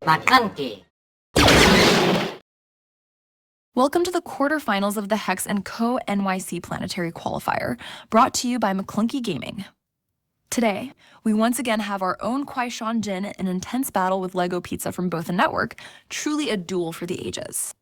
Maclunky. Welcome to the quarterfinals of the Hex & Co. NYC Planetary Qualifier, brought to you by Maclunky Gaming. Today, we once again have our own QuiShawnJinn, an intense battle with LegoPizza from both the network, truly a duel for the ages.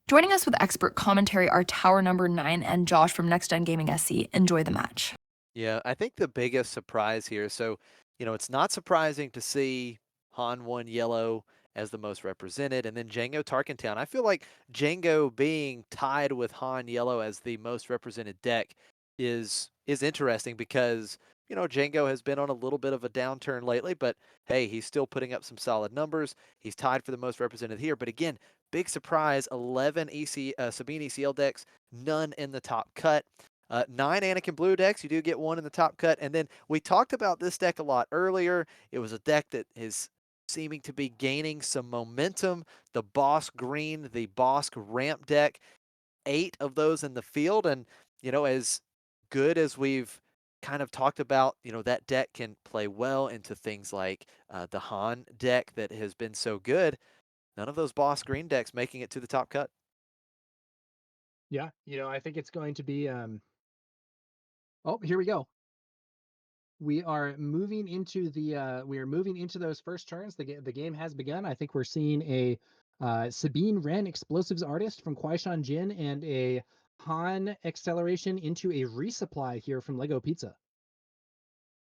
Joining us with expert commentary are Tower Number 9 and Josh from Next Gen Gaming SC. Enjoy the match. Yeah, I think the biggest surprise here, so, it's not surprising to see Han 1 yellow as the most represented, and then Django Tarkentown. I feel like Django being tied with Han yellow as the most represented deck is interesting because, Django has been on a little bit of a downturn lately, but hey, he's still putting up some solid numbers. He's tied for the most represented here, but again, big surprise, 11 Sabine ECL decks, none in the top cut. 9 Anakin blue decks, you do get one in the top cut. And then we talked about this deck a lot earlier. It was a deck that is seeming to be gaining some momentum. The Boss Green, the Boss ramp deck, 8 of those in the field. And, as good as we've kind of talked about, that deck can play well into things like the Han deck that has been so good. None of those Boss Green decks making it to the top cut. Yeah, I think it's going to be oh, here we go. We are moving into those first turns. The game has begun. I think we're seeing a Sabine Wren Explosives Artist from QuiShawnJinn and a Han acceleration into a resupply here from LegoPizza.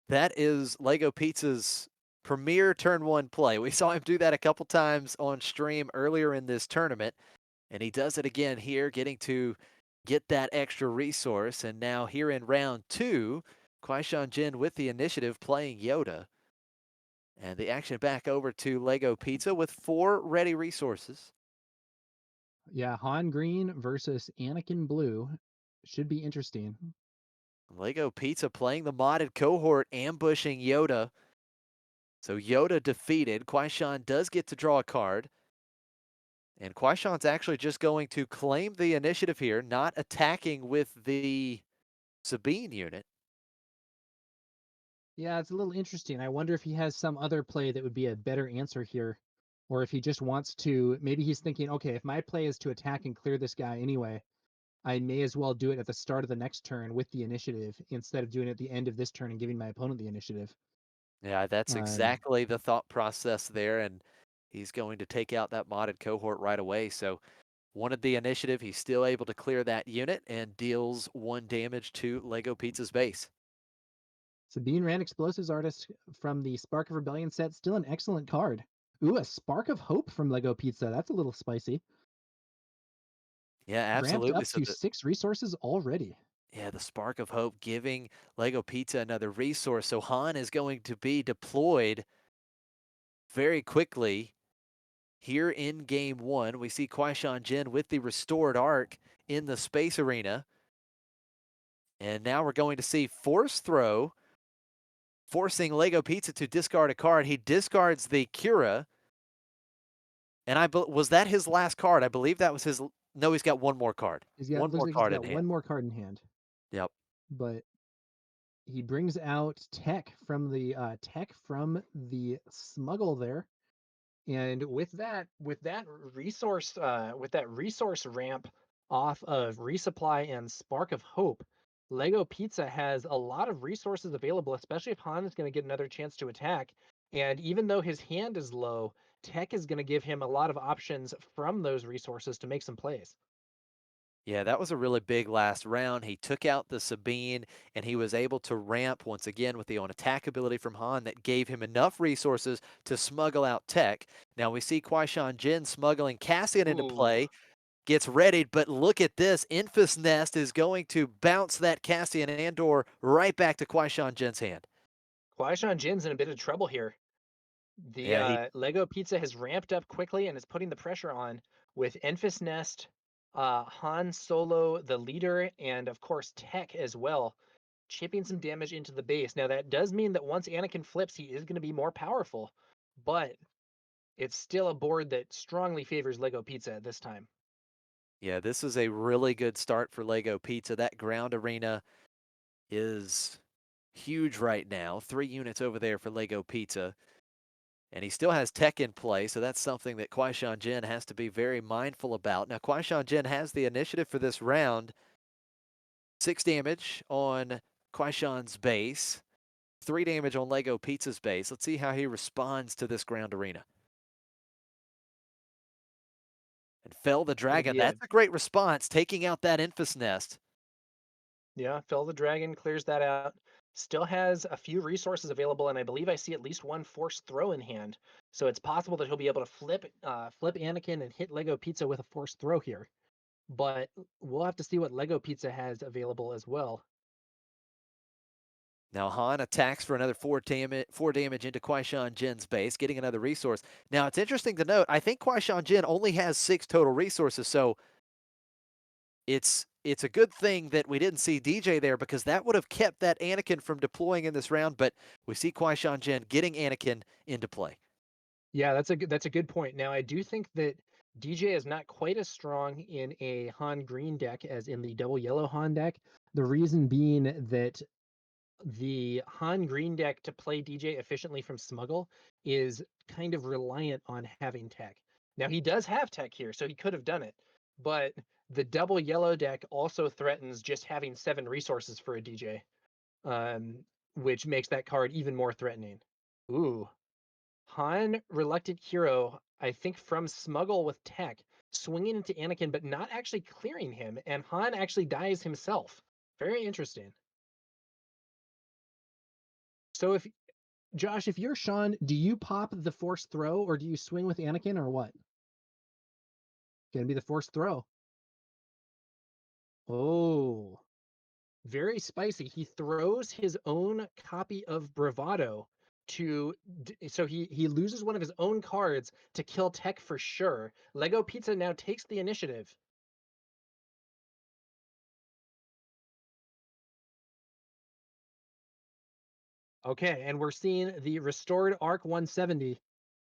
That is LegoPizza's premier turn 1 play. We saw him do that a couple times on stream earlier in this tournament, and he does it again here, getting to get that extra resource. And now here in round 2, QuiShawnJinn with the initiative playing Yoda. And the action back over to LegoPizza with 4 ready resources. Yeah, Han Green versus Anakin Blue should be interesting. LegoPizza playing the modded cohort, ambushing Yoda. So Yoda defeated. QuiShawn does get to draw a card. And QuiShawn's actually just going to claim the initiative here, not attacking with the Sabine unit. Yeah, it's a little interesting. I wonder if he has some other play that would be a better answer here. Or if he just wants to, maybe he's thinking, okay, if my play is to attack and clear this guy anyway, I may as well do it at the start of the next turn with the initiative instead of doing it at the end of this turn and giving my opponent the initiative. Yeah, that's Um, exactly the thought process there. And he's going to take out that modded cohort right away. So wanted the initiative. He's still able to clear that unit and deals 1 damage to LegoPizza's base. Sabine Rand Explosives Artist from the Spark of Rebellion set, still an excellent card. Ooh, a Spark of Hope from LegoPizza. That's a little spicy. Yeah, Ramped absolutely. up So to 6 resources already. the spark of hope giving LegoPizza another resource. So Han is going to be deployed very quickly. Here in game 1, we see QuiShawnJinn with the restored arc in the space arena. And now we're going to see Force Throw, forcing LegoPizza to discard a card. He discards the qi'ra. And was that his last card? I believe that was his. No, he's got one more card. One Looks more like he's card in got hand. one more card in hand. Yep. But he brings out tech from the smuggle there. And with that resource ramp off of resupply and Spark of Hope, LegoPizza has a lot of resources available, especially if Han is going to get another chance to attack. And even though his hand is low, tech is going to give him a lot of options from those resources to make some plays. Yeah, that was a really big last round. He took out the Sabine, and he was able to ramp once again with the on-attack ability from Han that gave him enough resources to smuggle out tech. Now we see QuiShawnJinn smuggling Cassian into Ooh. play, gets readied, but look at this. Infus Nest is going to bounce that Cassian Andor right back to QuiShawnJinn's hand. QuiShawnJinn's in a bit of trouble here. The Yeah, LegoPizza has ramped up quickly and is putting the pressure on with Enfys Nest, Han Solo, the leader, and of course Tech as well, chipping some damage into the base. Now that does mean that once Anakin flips, he is going to be more powerful, but it's still a board that strongly favors LegoPizza at this time. yeah, this is a really good start for LegoPizza. That ground arena is huge right now. 3 units over there for LegoPizza. And he still has tech in play, so that's something that QuiShawnJinn has to be very mindful about. Now, QuiShawnJinn has the initiative for this round. 6 damage on QuiShawn's base, 3 damage on LegoPizza's base. Let's see how he responds to this ground arena. And fell the dragon. That's a great response, taking out that Infus Nest. Yeah, Fell the Dragon clears that out. Still has a few resources available, and I believe I see at least one forced throw in hand. So it's possible that he'll be able to flip Anakin and hit LegoPizza with a forced throw here. But we'll have to see what LegoPizza has available as well. Now Han attacks for another 4 damage into QuiShawnJinn's base, getting another resource. Now it's interesting to note, I think QuiShawnJinn only has 6 total resources, so it's a good thing that we didn't see DJ there, because that would have kept that Anakin from deploying in this round, but we see QuiShawnJinn getting Anakin into play. Yeah, that's a good point. Now I do think that DJ is not quite as strong in a Han green deck as in the double yellow Han deck. The reason being that the Han green deck to play DJ efficiently from Smuggle is kind of reliant on having tech. Now he does have tech here, so he could have done it, but the double yellow deck also threatens just having 7 resources for a DJ, um, which makes that card even more threatening. Ooh, Han Reluctant Hero, I think from Smuggle with tech, swinging into Anakin, but not actually clearing him, and Han actually dies himself. Very interesting. So if Josh, if you're Sean, do you pop the forced throw or do you swing with Anakin or what? Gonna be the forced throw. Oh, very spicy. He throws his own copy of Bravado to so he loses one of his own cards to kill tech for sure. LegoPizza now takes the initiative. Okay, and we're seeing the restored Arc 170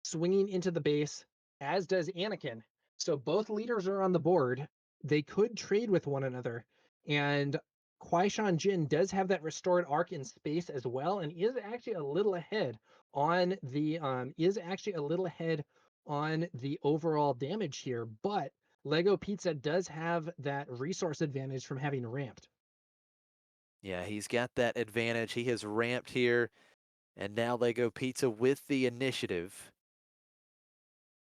swinging into the base, as does Anakin. So both leaders are on the board. They could trade with one another. And QuiShawnJinn does have that restored arc in space as well, and is actually a little ahead on the overall damage here. But LegoPizza does have that resource advantage from having ramped. Yeah, he's got that advantage. He has ramped here, and now LegoPizza with the initiative.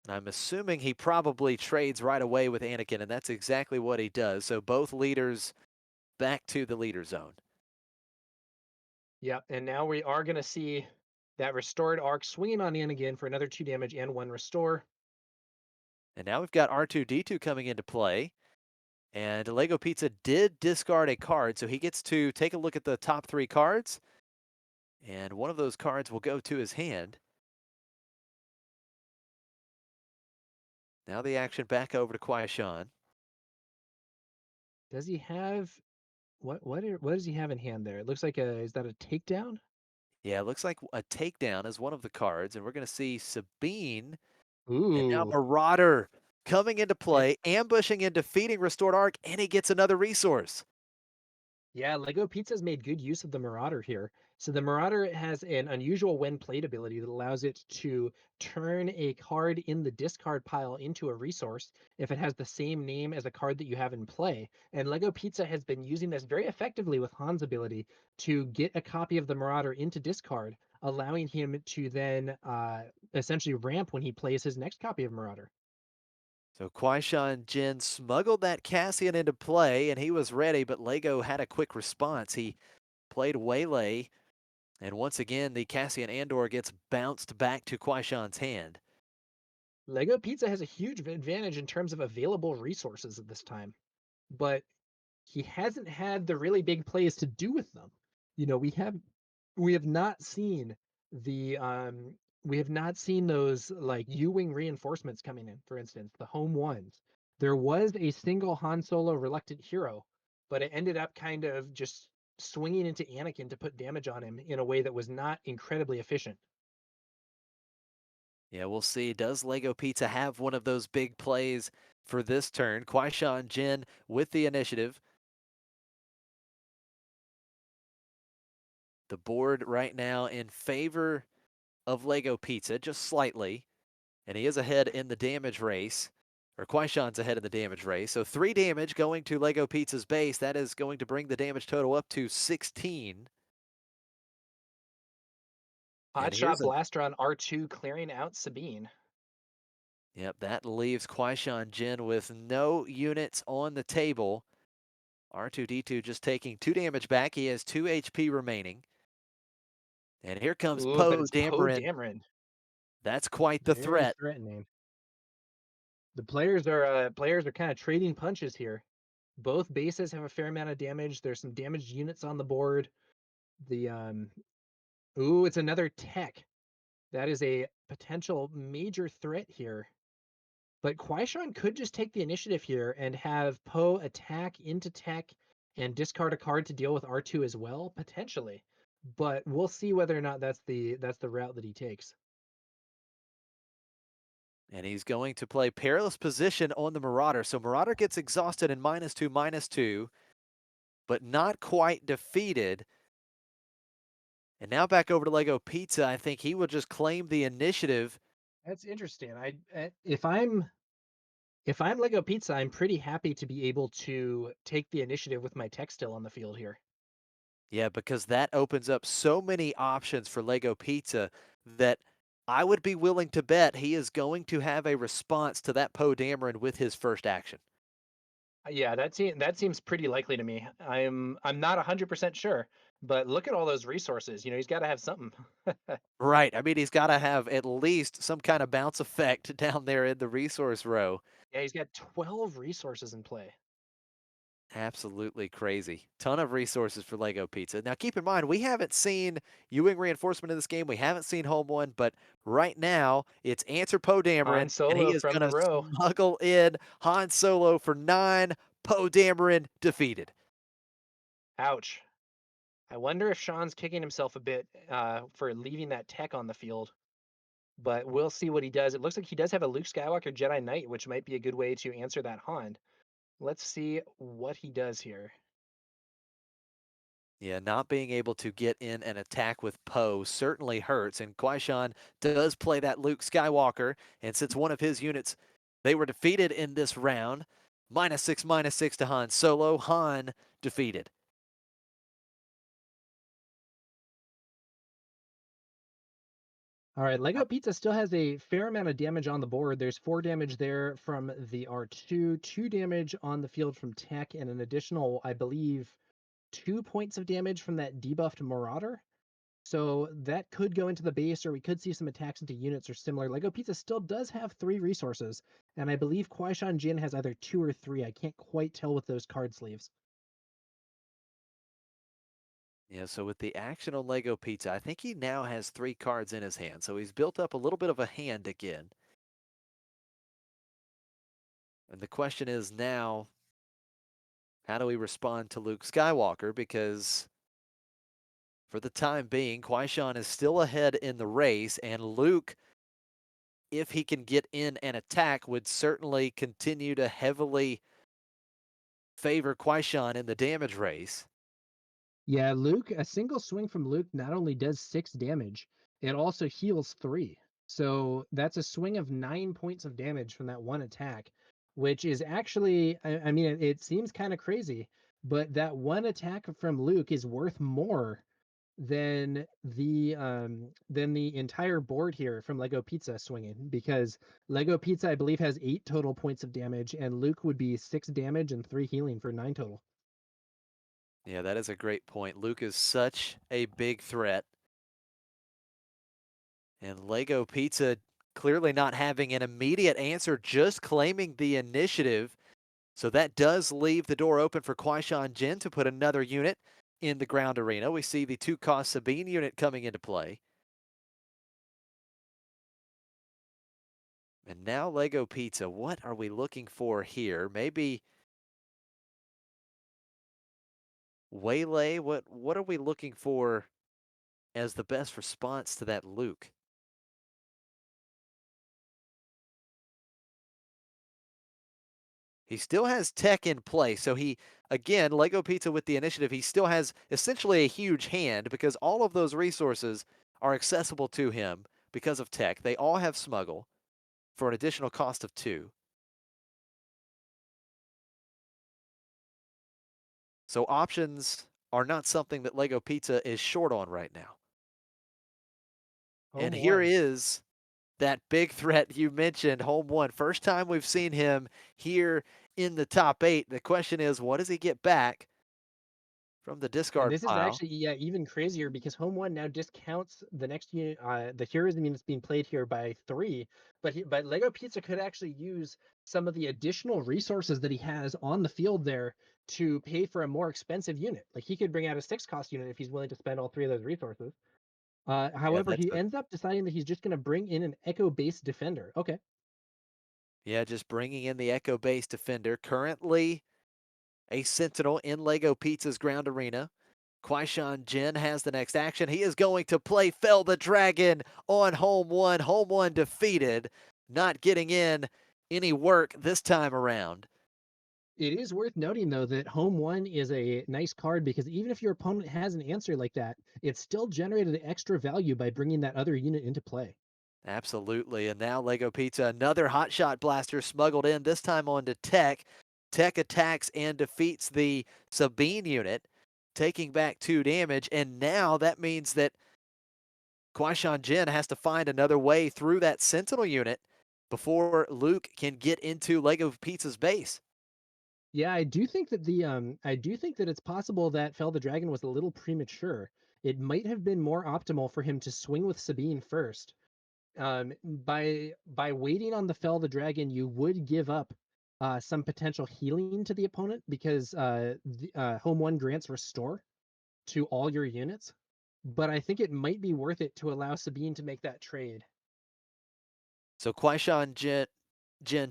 And I'm assuming he probably trades right away with Anakin, and that's exactly what he does. So both leaders back to the leader zone. Yep, and now we are going to see that restored arc swinging on Anakin for another 2 damage and 1 restore. And now we've got R2-D2 coming into play. And LegoPizza did discard a card, so he gets to take a look at the top 3 cards. And one of those cards will go to his hand. Now the action back over to QuiShawn. Does he have what does he have in hand there? It looks like is that a takedown? Yeah, it looks like a takedown is one of the cards, and we're going to see Sabine and now Ooh. Marauder coming into And play, ambushing and defeating Restored Arc, and he gets another resource. yeah, LegoPizza's made good use of the Marauder here. So the Marauder has an unusual when played ability that allows it to turn a card in the discard pile into a resource if it has the same name as a card that you have in play. And LegoPizza has been using this very effectively with Han's ability to get a copy of the Marauder into discard, allowing him to then essentially ramp when he plays his next copy of Marauder. So QuiShawnJinn smuggled that Cassian into play, and he was ready, but Lego had a quick response. He played Waylay, and once again, the Cassian Andor gets bounced back to QuiShawn's hand. LegoPizza has a huge advantage in terms of available resources at this time, but he hasn't had the really big plays to do with them. You know, we have not seen the we have not seen those like U-wing reinforcements coming in, for instance, the home ones. There was a single Han Solo reluctant hero, but it ended up kind of just swinging into Anakin to put damage on him in a way that was not incredibly efficient. Yeah, we'll see. Does LegoPizza have one of those big plays for this turn? QuiShawnJinn with the initiative. The board right now in favor of LegoPizza, just slightly. And he is ahead in the damage race, or QuiShawn's ahead in the damage race. So 3 damage going to LegoPizza's base. That is going to bring the damage total up to 16. And Hot here's shot a blaster on R2 clearing out Sabine. Yep, that leaves QuiShawnJinn with no units on the table. R2D2 just taking 2 damage back. He has 2 HP remaining. And here comes Ooh, but Poe it's Poe Dameron. Dameron. That's quite the Very threat. threatening. The players are kind of trading punches here. Both bases have a fair amount of damage. There's some damaged units on the board. The ooh, it's another tech. That is a potential major threat here. But QuiShawn could just take the initiative here and have Poe attack into tech and discard a card to deal with R2 as well, potentially. But we'll see whether or not that's the route that he takes. And he's going to play Perilous Position on the Marauder. So Marauder gets exhausted in -2/-2, but not quite defeated. And now back over to LegoPizza. I think he will just claim the initiative. That's interesting. If I'm LegoPizza, I'm pretty happy to be able to take the initiative with my tech still on the field here. Yeah, because that opens up so many options for LegoPizza that I would be willing to bet he is going to have a response to that Poe Dameron with his first action. Yeah, that seems pretty likely to me. I'm not 100% sure, but look at all those resources. He's got to have something. Right. I mean, he's got to have at least some kind of bounce effect down there in the resource row. Yeah, he's got 12 resources in play. Absolutely crazy. Ton of resources for LegoPizza. Now, keep in mind, we haven't seen Ewing reinforcement in this game. We haven't seen Home One, but right now it's Answer Poe Han Dameron, and he Solo is from going the to row. smuggle in Han Solo for 9. Poe Dameron defeated. Ouch. I wonder if Sean's kicking himself a bit for leaving that tech on the field, but we'll see what he does. It looks like he does have a Luke Skywalker Jedi Knight, which might be a good way to answer that Han. Let's see what he does here. Yeah, not being able to get in an attack with Poe certainly hurts, and QuiShawn does play that Luke Skywalker, and since one of his units, they were defeated in this round, -6/-6 to Han Solo. Han defeated. All right, LegoPizza still has a fair amount of damage on the board. There's 4 damage there from the R2, 2 damage on the field from Tech, and an additional, I believe, 2 points of damage from that debuffed Marauder. So that could go into the base, or we could see some attacks into units or similar. LegoPizza still does have 3 resources, and I believe QuiShawnJinn has either 2 or 3. I can't quite tell with those card sleeves. Yeah, so with the action on LegoPizza, I think he now has 3 cards in his hand, so he's built up a little bit of a hand again. And the question is now, how do we respond to Luke Skywalker? Because for the time being, QuiShawn is still ahead in the race, and Luke, if he can get in and attack, would certainly continue to heavily favor QuiShawn in the damage race. Yeah, Luke, a single swing from Luke not only does 6 damage, it also heals 3. So that's a swing of 9 points of damage from that one attack, which is actually, I mean, it seems kind of crazy, but that one attack from Luke is worth more than the entire board here from LegoPizza swinging, because LegoPizza, I believe, has 8 total points of damage, and Luke would be 6 damage and 3 healing for 9 total. Yeah, that is a great point. Luke is such a big threat. And LegoPizza clearly not having an immediate answer, just claiming the initiative. So that does leave the door open for QuiShawnJinn to put another unit in the ground arena. We see the 2-cost Sabine unit coming into play. And now LegoPizza, what are we looking for here? Maybe Waylay? What are we looking for as the best response to that Luke? He still has tech in play, so he, again, LegoPizza with the initiative, he still has essentially a huge hand because all of those resources are accessible to him because of tech. They all have smuggle for an additional cost of 2. So options are not something that LegoPizza is short on right now. And Home here one. is that big threat you mentioned, home one. First time we've seen him here in the top 8. The question is, what does he get back from the And discard this is pile? actually, yeah, even crazier because home one now discounts the next unit, the heroism units being played here by 3. But Lego Pizza could actually use some of the additional resources that he has on the field there to pay for a more expensive unit. Like he could bring out a 6-cost unit if he's willing to spend all 3 of those resources. Yeah, However, he ends up deciding that he's just going to bring in an Echo-based defender. Okay. yeah, just bringing in the Echo-based defender. Currently a Sentinel in Lego Pizza's ground arena. QuiShawnJinn has the next action. He is going to play Fell the Dragon on home one. Home one defeated, not getting in any work this time around. It is worth noting, though, that home one is a nice card because even if your opponent has an answer like that, it still generated extra value by bringing that other unit into play. Absolutely. And now Lego Pizza, another hot shot blaster smuggled in, this time onto Tech. Tech attacks and defeats the Sabine unit, taking back 2 damage. And now that means that QuiShawnJinn has to find another way through that Sentinel unit before Luke can get into Lego Pizza's base. Yeah, I do think that it's possible that Fell the Dragon was a little premature. It might have been more optimal for him to swing with Sabine first. By waiting on the Fell the Dragon, you would give up some potential healing to the opponent because home one grants restore to all your units. But I think it might be worth it to allow Sabine to make that trade. So QuiShawnJinn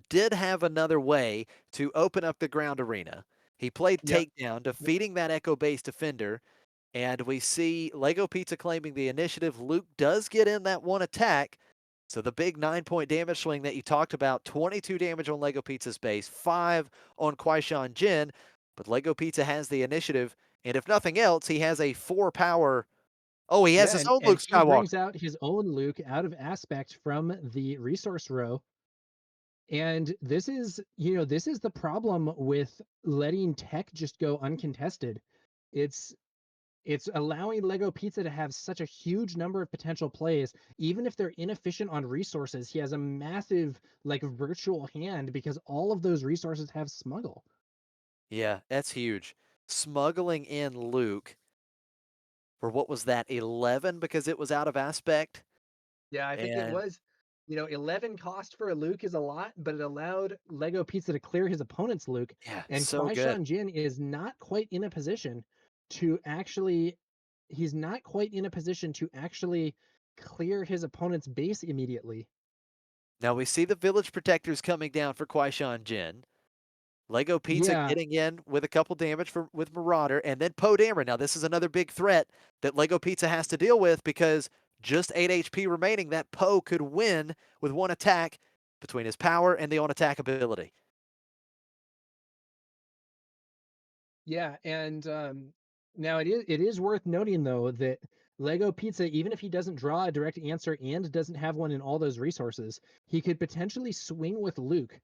did have another way to open up the ground arena. He played Yep. takedown, defeating that Echo-based defender. And we see Lego Pizza claiming the initiative. Luke does get in that one attack. So the big 9-point damage swing that you talked about, 22 damage on Lego Pizza's base, 5 on QuiShawnJinn. But Lego Pizza has the initiative. And if nothing else, he has a 4 power. Oh, he has Yeah, his own and Luke he brings Skywalker. out his own Luke out of aspect from the resource row. And this is the problem with letting tech just go uncontested. It's it's allowing Lego Pizza to have such a huge number of potential plays, even if they're inefficient on resources. He has a massive like virtual hand because all of those resources have smuggle. Yeah, that's huge. Smuggling in Luke for what was that, 11 because it was out of aspect? Yeah, I think it And was, 11 cost for a Luke is a lot, but it allowed Lego Pizza to clear his opponent's Luke. yeah, And so good. Qui-Gon Jinn is not quite in a position to actually, he's not quite in a position to actually clear his opponent's base immediately. Now we see the village protectors coming down for QuiShawnJinn. Lego Pizza Yeah, getting in with a couple damage with Marauder, and then Poe Dameron. Now this is another big threat that Lego Pizza has to deal with because just 8 HP remaining, that Poe could win with one attack between his power and the on-attack ability. yeah, and now it is worth noting though that Lego Pizza, even if he doesn't draw a direct answer and doesn't have one in all those resources, he could potentially swing with Luke,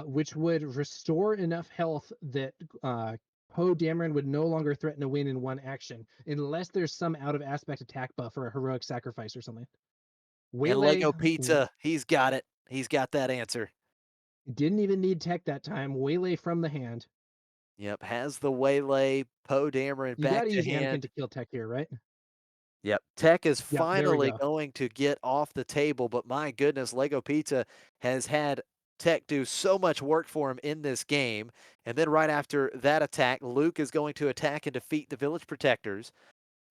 which would restore enough health that Poe Dameron would no longer threaten a win in one action, unless there's some out of aspect attack buff or a heroic sacrifice or something. And Waylay Lego Pizza, he's got it. He's got that answer. didn't even need tech that time. Waylay from the hand. Yep, has the waylay. Poe Dameron You got back to to use Anakin hand. to kill tech here, right? Yep, Tech is Yep, there we finally go. going to get off the table, but my goodness, Lego Pizza has had Tech do so much work for him in this game. And then right after that attack, Luke is going to attack and defeat the Village Protectors.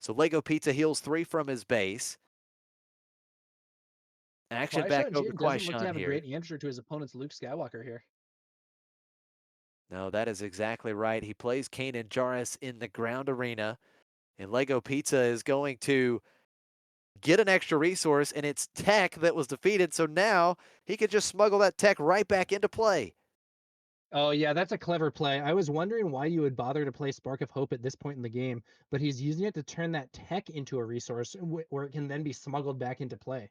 So Lego Pizza heals 3 from his base. Action back Qui-Gon over to Jinn doesn't look to QuiShawn have a here. great answer to his opponent's Luke Skywalker here. No, that is exactly right. He plays Kanan Jarrus in the ground arena, and Lego Pizza is going to get an extra resource, and it's Tech that was defeated. So now he could just smuggle that Tech right back into play. Oh yeah, that's a clever play. I was wondering why you would bother to play Spark of Hope at this point in the game, but he's using it to turn that tech into a resource where it can then be smuggled back into play.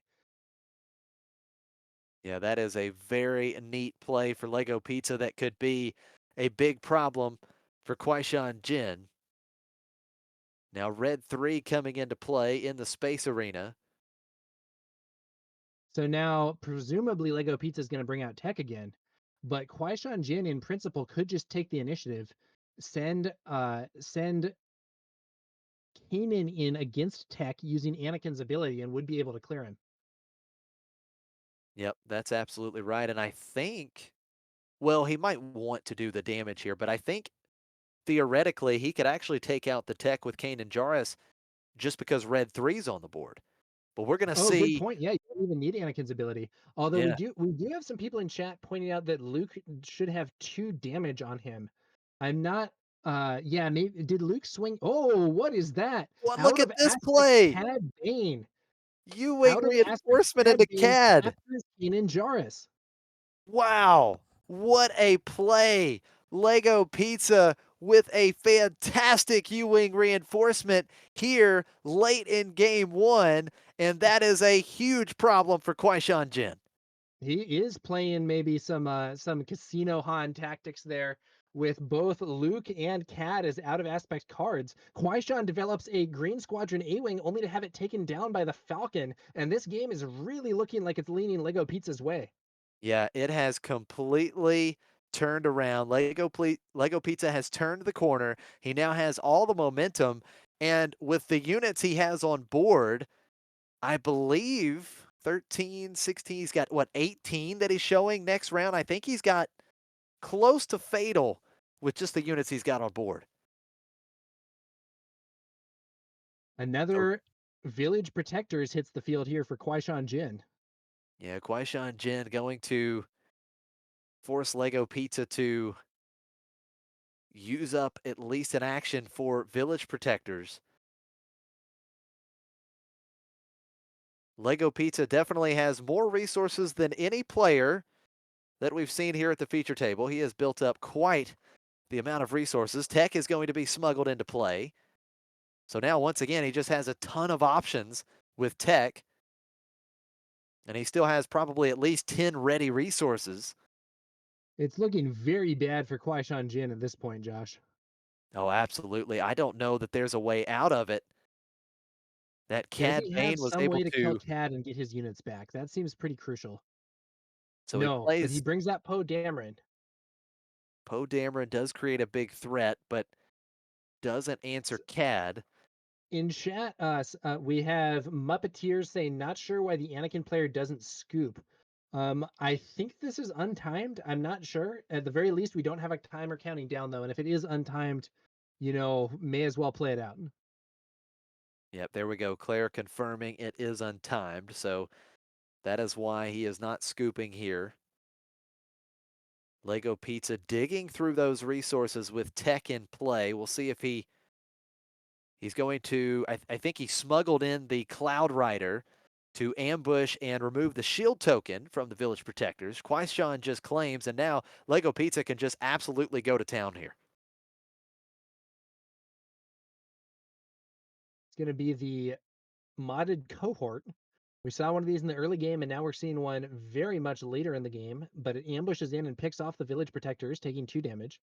Yeah, that is a very neat play for LegoPizza that could be a big problem for QuiShawnJinn. Now red 3 coming into play in the space arena. So now, presumably, Lego Pizza is going to bring out Tech again, but QuiShawnJinn, in principle, could just take the initiative, send Kanan in against Tech using Anakin's ability, and would be able to clear him. Yep, that's absolutely right. And I think, well, he might want to do the damage here, but I think theoretically he could actually take out the tech with Kane and Jarrus just because red 3's on the board. But we're going to Oh, good see. point. Yeah, you don't even need Anakin's ability. Although Yeah. we do have some people in chat pointing out that Luke should have 2 damage on him. I'm not yeah, maybe did Luke swing? Oh, what is that? Well, look Out at of this aspect play. Cad Bane. U-wing Out of aspect reinforcement into Cad Bane CAD. captures Kanan Jarrus. Wow. What a play. LegoPizza with a fantastic U-wing reinforcement here late in game 1, and that is a huge problem for QuiShawnJinn. He is playing maybe some Casino Han tactics there with both Luke and Cad as out of aspect cards. QuiShawn develops a Green Squadron A-Wing only to have it taken down by the Falcon, and this game is really looking like it's leaning Lego Pizza's way. Yeah, it has completely turned around. LegoPizza has turned the corner. He now has all the momentum, and with the units he has on board, I believe 13, 16, he's got what, 18 that he's showing next round? I think he's got close to fatal with just the units he's got on board. So, Another Village Protectors hits the field here for QuiShawnJinn. yeah, QuiShawnJinn going to force LegoPizza to use up at least an action for Village Protectors. LegoPizza definitely has more resources than any player that we've seen here at the feature table. He has built up quite the amount of resources. Tech is going to be smuggled into play. So now, once again, he just has a ton of options with Tech. And he still has probably at least 10 ready resources. It's looking very bad for QuiShawnJinn at this point, Josh. Oh, absolutely. I don't know that there's a way out of it. That Does Cad he have Bane was some able way to kill to. Cad and get his units back? That seems pretty crucial. So he No, but he plays. brings out Poe Dameron. Poe Dameron does create a big threat, but doesn't answer Cad. In chat, we have Muppeteers saying, not sure why the Anakin player doesn't scoop. I think this is untimed. I'm not sure. At the very least, we don't have a timer counting down, though. And if it is untimed, may as well play it out. Yep, there we go. Claire confirming it is untimed. So that is why he is not scooping here. LegoPizza digging through those resources with Tech in play. We'll see if he's going to. I think he smuggled in the Cloud Rider to ambush and remove the shield token from the Village Protectors. QuiShawn just claims, and now LegoPizza can just absolutely go to town here. It's going to be the modded cohort. We saw one of these in the early game, and now we're seeing one very much later in the game, but it ambushes in and picks off the Village Protectors, taking 2 damage.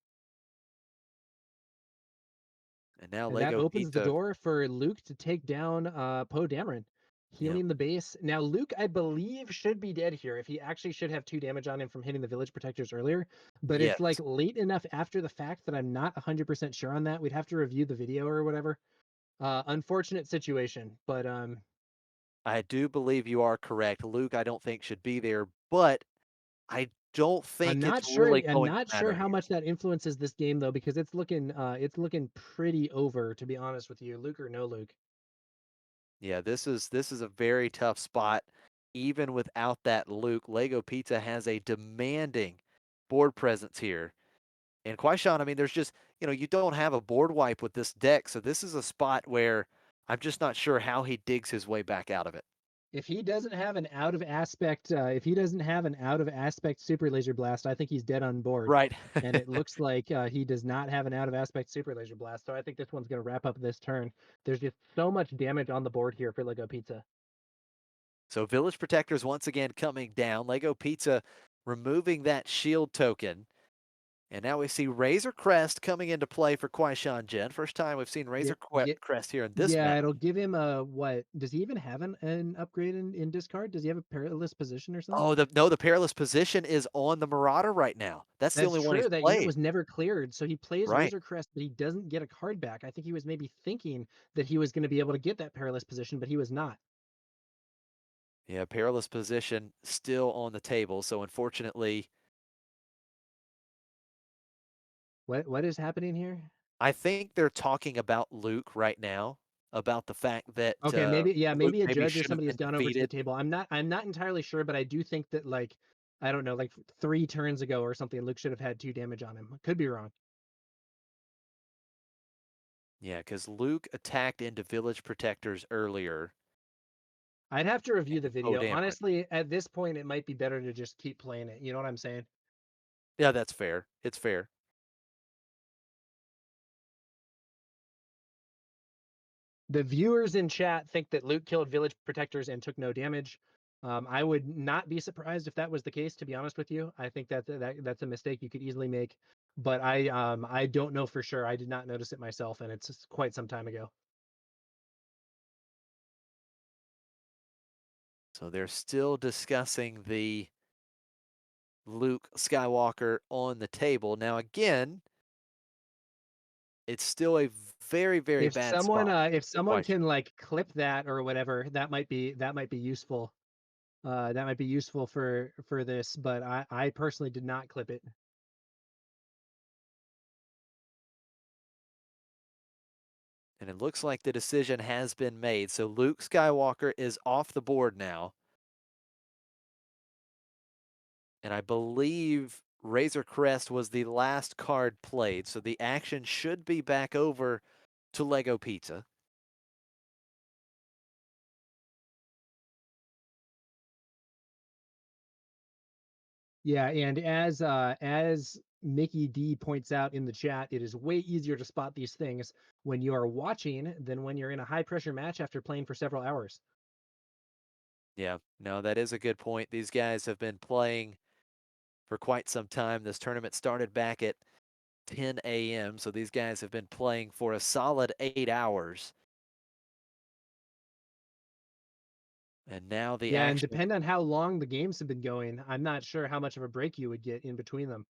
And now And that opens the LegoPizza. door for Luke to take down Poe Dameron, Yep. healing the base. Now, Luke, I believe, should be dead here. If he actually should have 2 damage on him from hitting the Village Protectors earlier. But Yes. it's like late enough after the fact that I'm not 100% sure on that. We'd have to review the video or whatever. Unfortunate situation, but I do believe you are correct. Luke, I don't think should be there, but I don't I'm think it's not sure. really I'm going to not sure matter how here. much that influences this game though, because it's looking pretty over, to be honest with you, Luke or no Luke. Yeah, this is a very tough spot. Even without that Luke, LegoPizza has a demanding board presence here. And QuiShawn, I mean, there's just, you don't have a board wipe with this deck, so this is a spot where I'm just not sure how he digs his way back out of it. If he doesn't have an out of aspect, super laser blast, I think he's dead on board. Right. And it looks like he does not have an out of aspect super laser blast. So I think this one's going to wrap up this turn. There's just so much damage on the board here for Lego Pizza. So Village Protectors once again coming down. LegoPizza removing that shield token. And now we see Razor Crest coming into play for QuiShawnJinn. First time we've seen Razor Crest here in this Yeah, map. it'll give him a what? Does he even have an upgrade in discard? Does he have a perilous position or something? Oh, the perilous position is on the Marauder right now. That's the That's only one he's true. That unit played. was never cleared, so he plays Right. Razor Crest, but he doesn't get a card back. I think he was maybe thinking that he was going to be able to get that perilous position, but he was not. Yeah, perilous position still on the table. So unfortunately, What is happening here? I think they're talking about Luke right now, about the fact that Okay, maybe yeah, Luke maybe a maybe judge or should have somebody has been gone over to the defeated. table. I'm not entirely sure, but I do think that like I don't know, like 3 turns ago or something, Luke should have had 2 damage on him. Could be wrong. Yeah, because Luke attacked into Village Protectors earlier. I'd have to review the Oh, video. damn it. Honestly, at this point, it might be better to just keep playing it. You know what I'm saying? Yeah, that's fair. It's fair. The viewers in chat think that Luke killed village protectors and took no damage. I would not be surprised if that was the case. To be honest with you, I think that's a mistake you could easily make. But I don't know for sure. I did not notice it myself, and it's quite some time ago. So they're still discussing the Luke Skywalker on the table. Now, again, it's still a very, very bad spot If for someone Quaishan. can like clip that or whatever, that might be useful. That might be useful for this. But I personally did not clip it. And it looks like the decision has been made. So Luke Skywalker is off the board now. And I believe Razor Crest was the last card played. So the action should be back over to LegoPizza. Yeah, and as Mickey D points out in the chat, it is way easier to spot these things when you are watching than when you're in a high pressure match after playing for several hours. Yeah, no, that is a good point. These guys have been playing for quite some time. This tournament started back at 10 a.m., so these guys have been playing for a solid 8 hours. And now the Yeah, and action. depending on how long the games have been going, I'm not sure how much of a break you would get in between them.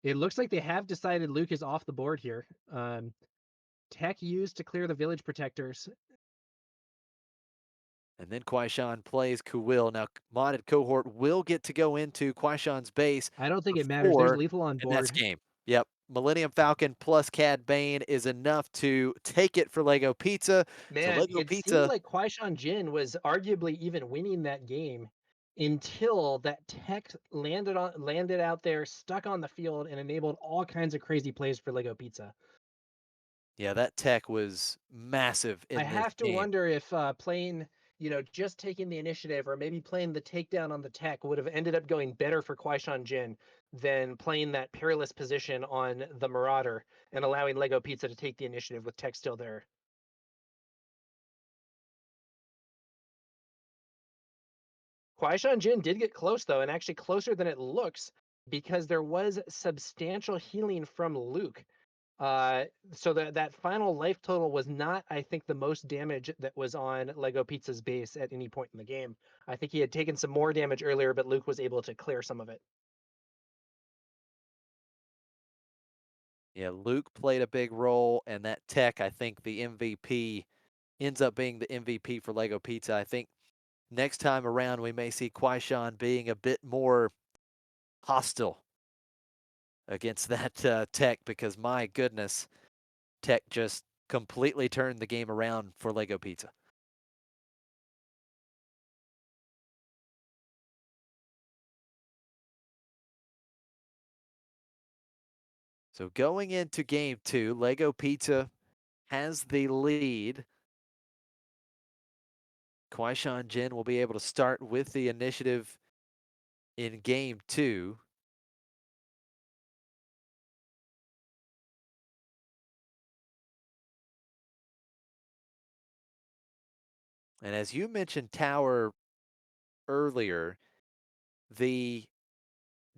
It looks like they have decided Luke is off the board here. Tech used to clear the village protectors. And then Quaishan plays Kuwil. Now, modded cohort will get to go into Quaishan's base I don't think it matters. There's before, lethal on and that's board. game. Yep. Millennium Falcon plus Cad Bane is enough to take it for LegoPizza. So Man, it seemed LegoPizza, like QuiShawnJinn was arguably even winning that game until that tech landed out there, stuck on the field, and enabled all kinds of crazy plays for Lego Pizza. yeah, that tech was massive I in this have to game. wonder if playing, just taking the initiative or maybe playing the takedown on the tech would have ended up going better for QuiShawnJinn than playing that perilous position on the Marauder and allowing Lego Pizza to take the initiative with tech still there. QuiShawnJinn did get close though, and actually closer than it looks because there was substantial healing from Luke. So that final life total was not, I think, the most damage that was on Lego Pizza's base at any point in the game. I think he had taken some more damage earlier, but Luke was able to clear some of it. Yeah, Luke played a big role, and that tech, I think the MVP ends up being the MVP for LegoPizza. I think next time around, we may see Quaishan being a bit more hostile against that tech because my goodness, tech just completely turned the game around for LegoPizza. So going into game two, LegoPizza has the lead. QuiShawnJinn will be able to start with the initiative in game two. And as you mentioned Tower earlier, the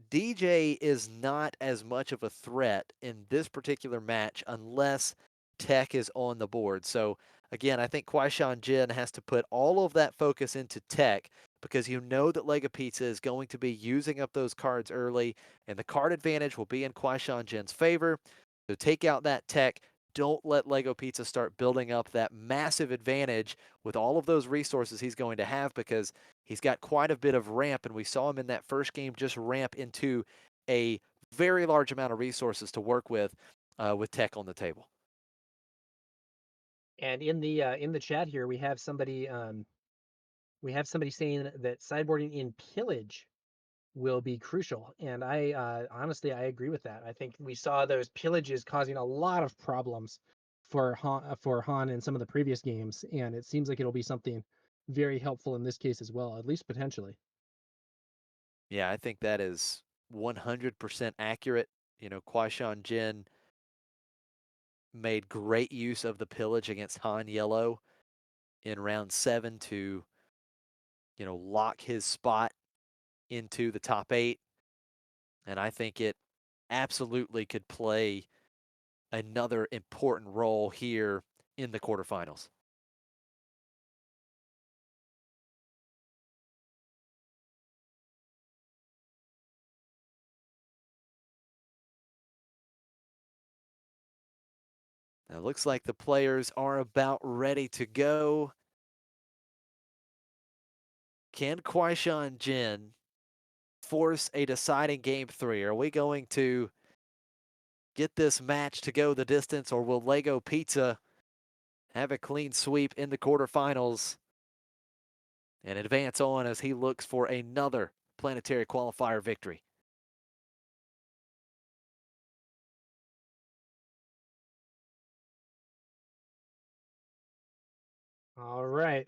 DJ is not as much of a threat in this particular match unless Tech is on the board. So again, I think QuiShawnJinn has to put all of that focus into Tech because you know that LegoPizza is going to be using up those cards early, and the card advantage will be in QuiShawnJinn's favor. So take out that Tech. Don't let LegoPizza start building up that massive advantage with all of those resources he's going to have because he's got quite a bit of ramp, and we saw him in that first game just ramp into a very large amount of resources to work with Tech on the table. And in the chat here, we have somebody saying that sideboarding in pillage will be crucial, and I honestly I agree with that. I think we saw those pillages causing a lot of problems for Han in some of the previous games, and it seems like it'll be something very helpful in this case as well, at least potentially. Yeah, I think that is 100% accurate. You know, QuiShawnJinn made great use of the pillage against Han Yellow in round 7 to, lock his spot into the top 8. And I think it absolutely could play another important role here in the quarterfinals. Now, it looks like the players are about ready to go. Can QuiShawnJinn force a deciding game 3? Are we going to get this match to go the distance, or will LegoPizza have a clean sweep in the quarterfinals and advance on as he looks for another Planetary Qualifier victory? All right.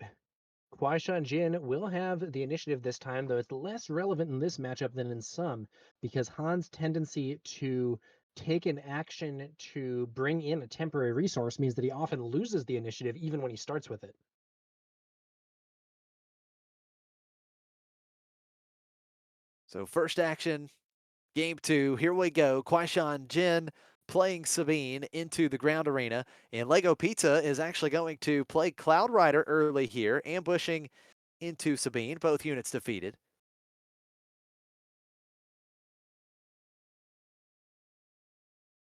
QuiShawnJinn will have the initiative this time, though it's less relevant in this matchup than in some, because Han's tendency to take an action to bring in a temporary resource means that he often loses the initiative even when he starts with it. So first action, game 2, here we go. QuiShawnJinn playing Sabine into the ground arena, and LegoPizza is actually going to play Cloud Rider early here, ambushing into Sabine, both units defeated.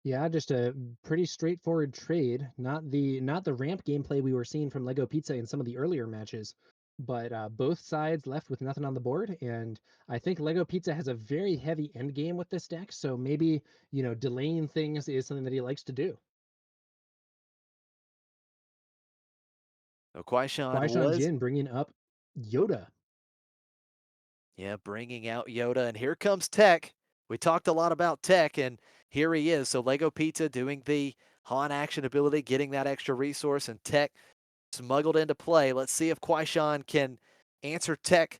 Yeah, just a pretty straightforward trade. Not the ramp gameplay we were seeing from LegoPizza in some of the earlier matches, but both sides left with nothing on the board. And I think LegoPizza has a very heavy end game with this deck, so maybe delaying things is something that he likes to do. So QuiShawn was QuiShawnJinn bringing up Yoda. Yeah, bringing out Yoda, and here comes Tech. We talked a lot about Tech, and here he is. So LegoPizza doing the Han action ability, getting that extra resource, and Tech smuggled into play. Let's see if QuiShawn can answer Tech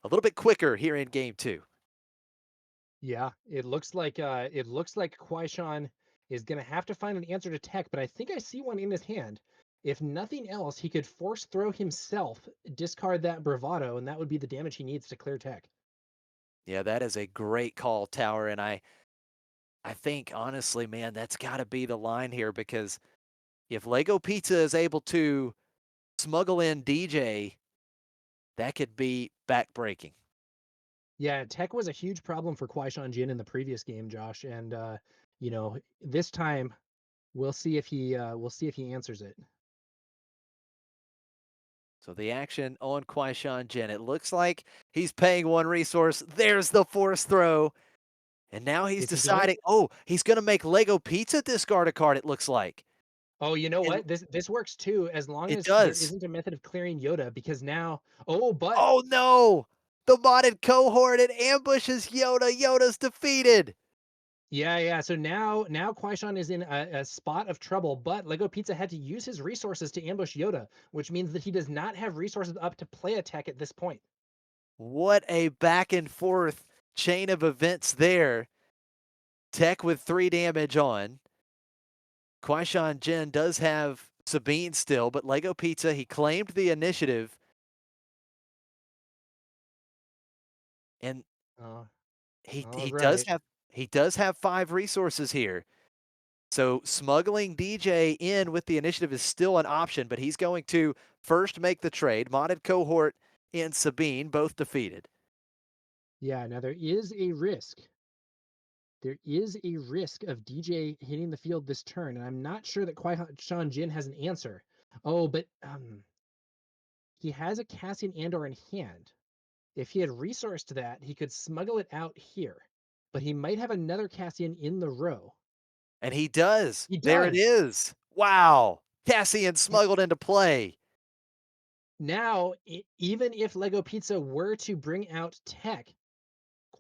a little bit quicker here in game 2. Yeah, it looks like QuiShawn is gonna have to find an answer to Tech, but I think I see one in his hand. If nothing else, he could force throw himself, discard that bravado, and that would be the damage he needs to clear Tech. Yeah, that is a great call, Tower, and I think honestly, man, that's got to be the line here because if LegoPizza is able to smuggle in DJ, that could be backbreaking. Yeah, Tech was a huge problem for QuiShawnJinn in the previous game, Josh, and this time we'll see if he answers it. So the action on QuiShawnJinn. It looks like he's paying one resource. There's the force throw. And now he's Is he going? deciding, oh, he's going to make LegoPizza discard a card, it looks like. Oh, you know And what? This works too, as long it as there does. isn't a method of clearing Yoda, because now, oh, but Oh, no. The modded cohort, it ambushes Yoda. Yoda's defeated. yeah. So now QuiShawn is in a spot of trouble, but LegoPizza had to use his resources to ambush Yoda, which means that he does not have resources up to play a tech at this point. What a back and forth chain of events there. Tech with 3 damage on. QuiShawnJinn does have Sabine still, but LegoPizza, he claimed the initiative, and Oh, he all he does right. have he does have 5 resources here. So smuggling DJ in with the initiative is still an option, but he's going to first make the trade. Modded Cohort and Sabine both defeated. Yeah, now there is a risk. There is a risk of DJ hitting the field this turn, and I'm not sure that QuiShawnJinn has an answer. Oh, but he has a Cassian Andor in hand. If he had resourced that, he could smuggle it out here. But he might have another Cassian in the row. And he does. He There it does. is. Wow. Cassian smuggled into play. Now, even if Lego Pizza were to bring out tech,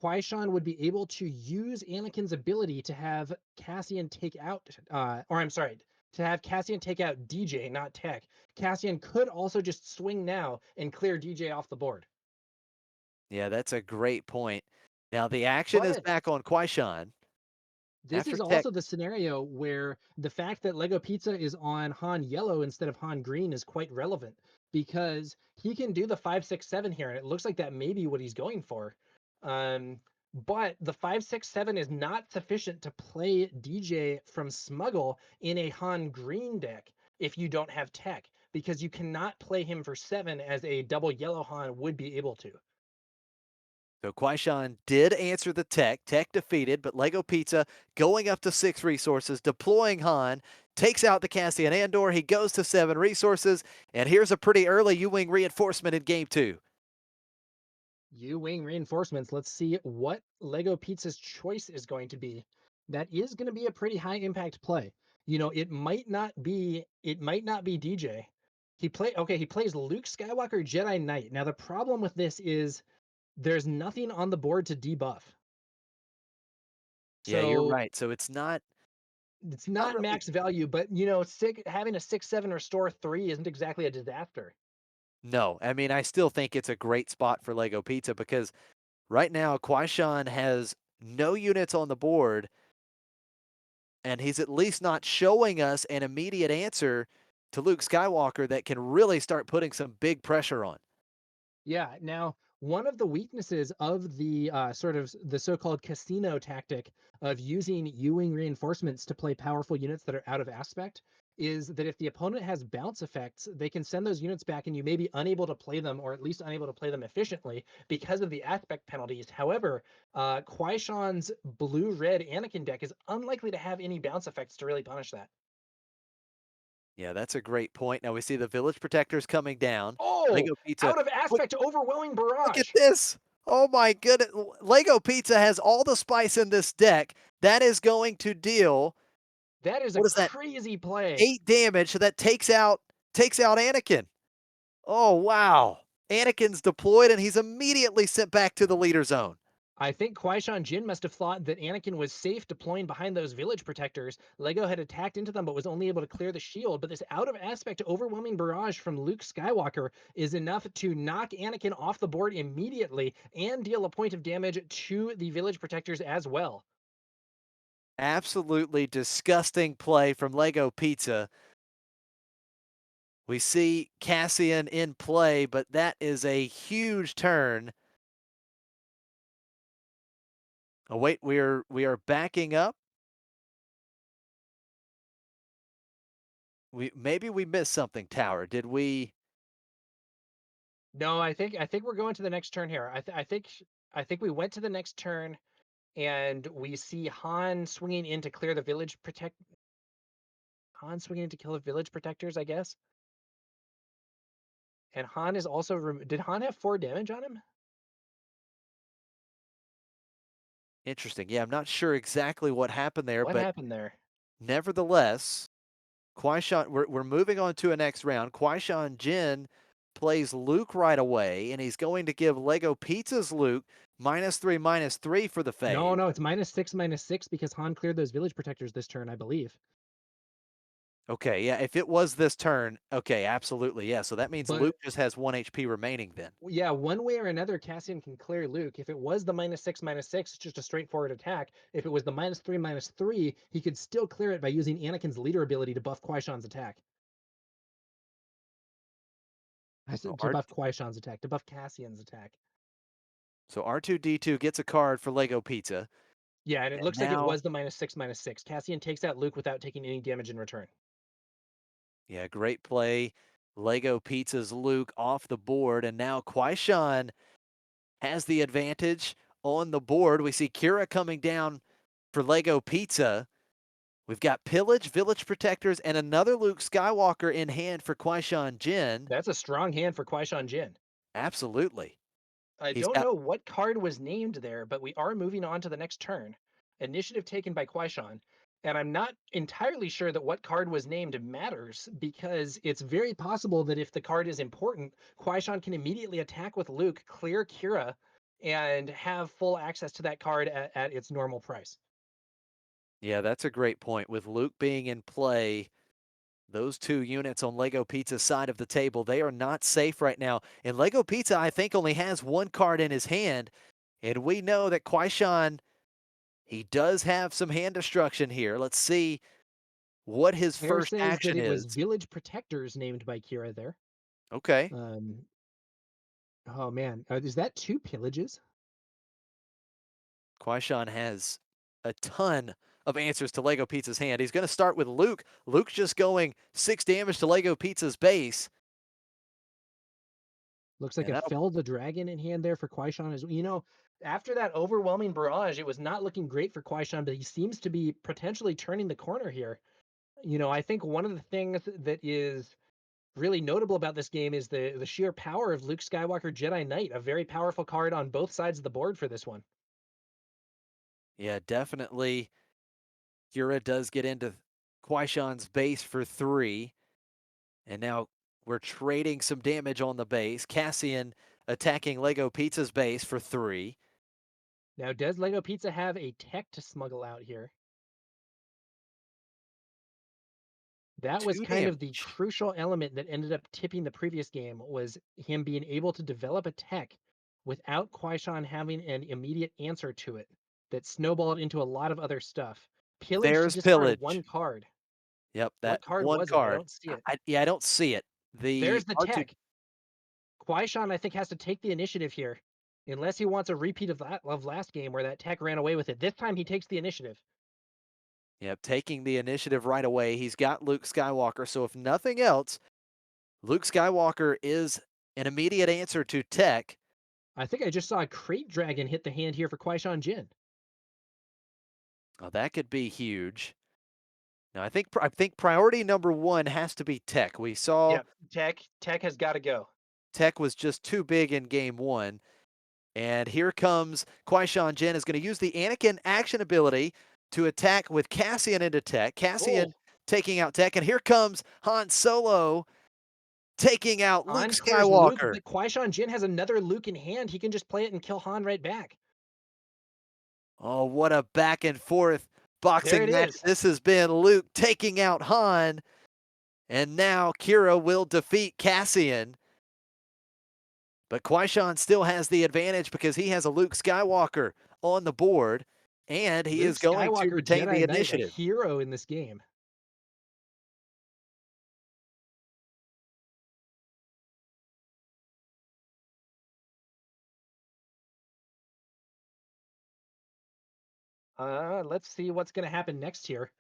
QuiShawn would be able to use Anakin's ability to have Cassian take out, or I'm sorry, to have Cassian take out DJ, not Tech. Cassian could also just swing now and clear DJ off the board. Yeah, that's a great point. Now the action is But back on QuiShawn this after is Tech. also the scenario where the fact that Lego Pizza is on Han Yellow instead of Han Green is quite relevant because he can do the 5-6-7 here, and it looks like that may be what he's going for. Um, but the 5-6-7 is not sufficient to play DJ from Smuggle in a Han Green deck if you don't have Tech, because you cannot play him for 7 as a double yellow Han would be able to. So QuiShawn did answer the Tech. Tech defeated, but Lego Pizza going up to 6 resources, deploying Han, takes out the Cassian Andor. He goes to 7 resources, and here's a pretty early U-Wing reinforcement in game 2. U-Wing reinforcements. Let's see what Lego Pizza's choice is going to be. That is going to be a pretty high impact play. You know, it might not be DJ. He plays Luke Skywalker Jedi Knight. Now the problem with this is there's nothing on the board to debuff. Yeah, you're So right. So it's it's not not really. max value, but having a 6-7 restore 3 isn't exactly a disaster. No, I mean, I still think it's a great spot for Lego Pizza because right now QuiShawn has no units on the board, and he's at least not showing us an immediate answer to Luke Skywalker that can really start putting some big pressure on. Yeah. Now, one of the weaknesses of the sort of the so-called casino tactic of using U-wing reinforcements to play powerful units that are out of aspect is that if the opponent has bounce effects, they can send those units back and you may be unable to play them, or at least unable to play them efficiently because of the aspect penalties. However, QuiShawn's blue-red Anakin deck is unlikely to have any bounce effects to really punish that. Yeah, that's a great point. Now we see the Village Protectors coming down. Oh, Lego Pizza. out of Look, aspect to overwhelming look at barrage. this. Oh my goodness. Lego Pizza has all the spice in this deck. That is going to deal, That is a what is that? crazy play. 8 damage. So that takes out Anakin. Oh wow. Anakin's deployed and he's immediately sent back to the leader zone. I think QuiShawnJinn must have thought that Anakin was safe deploying behind those village protectors. Lego had attacked into them, but was only able to clear the shield. But this out of aspect overwhelming barrage from Luke Skywalker is enough to knock Anakin off the board immediately and deal a point of damage to the village protectors as well. Absolutely disgusting play from Lego Pizza. We see Cassian in play, but that is a huge turn. Oh wait, we are backing up. Maybe we missed something, Tower. Did we? No, I think we're going to the next turn here. I think we went to the next turn and we see Han swinging in to kill the village protectors, I guess. And Han is also did Han have 4 damage on him? Interesting. Yeah, I'm not sure exactly what happened there, What but happened there? nevertheless, QuiShawn, we're moving on to a next round. QuiShawnJinn plays Luke right away, and he's going to give Lego Pizza's Luke -3/-3 for the No, fade. no, it's -6/-6 because Han cleared those village protectors this turn, I believe. Okay, yeah, if it was this turn, okay, absolutely, yeah. So that means But Luke just has 1 HP remaining then. yeah, one way or another, Cassian can clear Luke. If it was the -6/-6, it's just a straightforward attack. If it was the -3/-3, he could still clear it by using Anakin's leader ability to buff QuiShawn's attack. I So, said to buff QuiShawn's attack, to buff Cassian's attack. so R2D2 gets a card for Lego Pizza. Yeah, and it And looks like it now, was the -6/-6. Cassian takes out Luke without taking any damage in return. yeah, great play. Lego Pizza's Luke off the board. And now QuiShawn has the advantage on the board. We see qi'ra coming down for Lego Pizza. We've got Pillage, Village Protectors, and another Luke Skywalker in hand for QuiShawnJinn. That's a strong hand for QuiShawnJinn. Absolutely. I He's don't got, know what card was named there, but we are moving on to the next turn. Initiative taken by QuiShawn. And I'm not entirely sure that what card was named matters because it's very possible that if the card is important, QuiShawn can immediately attack with Luke, clear qi'ra, and have full access to that card at its normal price. yeah, that's a great point. With Luke being in play, those two units on Lego Pizza's side of the table, they are not safe right now. And Lego Pizza, I think, only has one card in his hand. And we know that QuiShawn, he does have some hand destruction here. Let's see what his Hair first says that action it was is. Village Protectors named by qi'ra there. Okay. Um, oh man, is that 2 pillages? QuiShawn has a ton of answers to Lego Pizza's hand. He's going to start with Luke. Luke's just going 6 damage to Lego Pizza's base. Looks like And a that'll, Fell the Dragon in hand there for QuiShawn as after that overwhelming barrage, it was not looking great for QuiShawn, but he seems to be potentially turning the corner here. I think one of the things that is really notable about this game is the sheer power of Luke Skywalker Jedi Knight, a very powerful card on both sides of the board for this one. yeah, definitely. qi'ra does get into QuiShawn's base for 3. And now we're trading some damage on the base. Cassian attacking Lego Pizza's base for 3. Now, does Lego Pizza have a tech to smuggle out here? That was 2 kind of the damage. crucial element that ended up tipping the previous game was him being able to develop a tech without QuiShawn having an immediate answer to it that snowballed into a lot of other stuff. Pillage to There's discard Pillage. one card. Yep, What that card one was it? I card. don't see it. Yeah, I don't see it. The There's the R2. tech. QuiShawn, I think, has to take the initiative here. Unless he wants a repeat of that of last game where that tech ran away with it. This time he takes the initiative. Yep, taking the initiative right away. He's got Luke Skywalker. So if nothing else, Luke Skywalker is an immediate answer to tech. I think I just saw a Crate Dragon hit the hand here for QuiShawnJinn. Oh, that could be huge. Now, I think priority number 1 has to be tech. We saw Yep. Tech has got to go. tech was just too big in game 1. And here comes QuiShawnJinn is going to use the Anakin action ability to attack with Cassian into tech. Cassian Oh, taking out tech. And here comes Han Solo taking out Luke Han clears Luke, Skywalker. but QuiShawnJinn has another Luke in hand. He can just play it and kill Han right back. Oh, what a back and forth There boxing it match is. this has been. Luke taking out Han. And now qi'ra will defeat Cassian. But QuiShawn still has the advantage because he has a Luke Skywalker on the board. And he Luke is going to Skywalker, retain Jedi the Knight, a initiative. hero in this game. Let's see what's going to happen next here.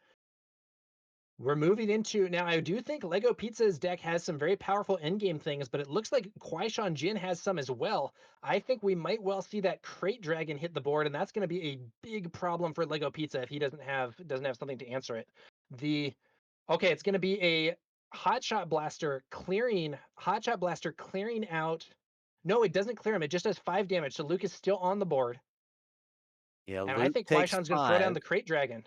We're moving into now. I do think Lego Pizza's deck has some very powerful endgame things, but it looks like QuiShawnJinn has some as well. I think we might well see that Crate Dragon hit the board, and that's going to be a big problem for Lego Pizza if he doesn't have something to answer it. The Okay, it's going to be a Hotshot Blaster clearing out. No, it doesn't clear him. It just does 5 damage, so Luke is still on the board, Yeah, and I Luke think takes QuiShawn's going to throw down 5. the Crate Dragon.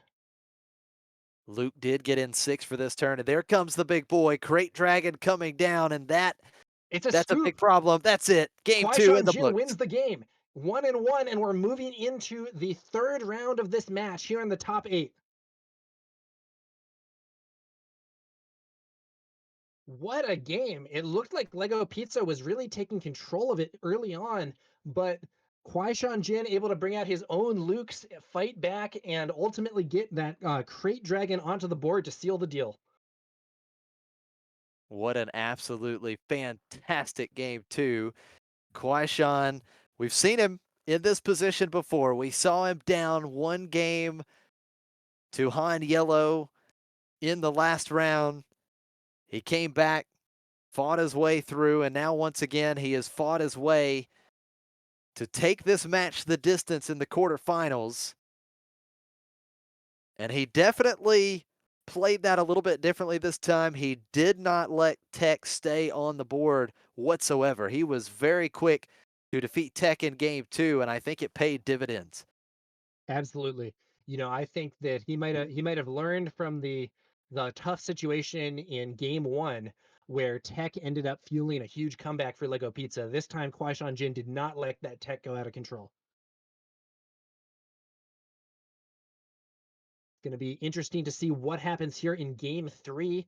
Luke did get in 6 for this turn, and there comes the big boy, Crate Dragon coming down, and It's a that's a big scoop. problem. That's it. Game 2 in the QuiShawnJinn books. wins the game. 1-1, and we're moving into the third round of this match here in the top 8. What a game. It looked like Lego Pizza was really taking control of it early on, but QuiShawnJinn able to bring out his own Luke's fight back and ultimately get that Crate Dragon onto the board to seal the deal. What an absolutely fantastic game, too. QuiShawn, we've seen him in this position before. We saw him down one game to Han Yellow in the last round. He came back, fought his way through, and now once again he has fought his way to take this match the distance in the quarterfinals. And he definitely played that a little bit differently this time. He did not let Tech stay on the board whatsoever. He was very quick to defeat Tech in game 2, and I think it paid dividends. Absolutely. I think that he might have learned from the tough situation in game 1 where Tech ended up fueling a huge comeback for LegoPizza. This time QuiShawnJinn did not let that Tech go out of control. It's going to be interesting to see what happens here in game 3.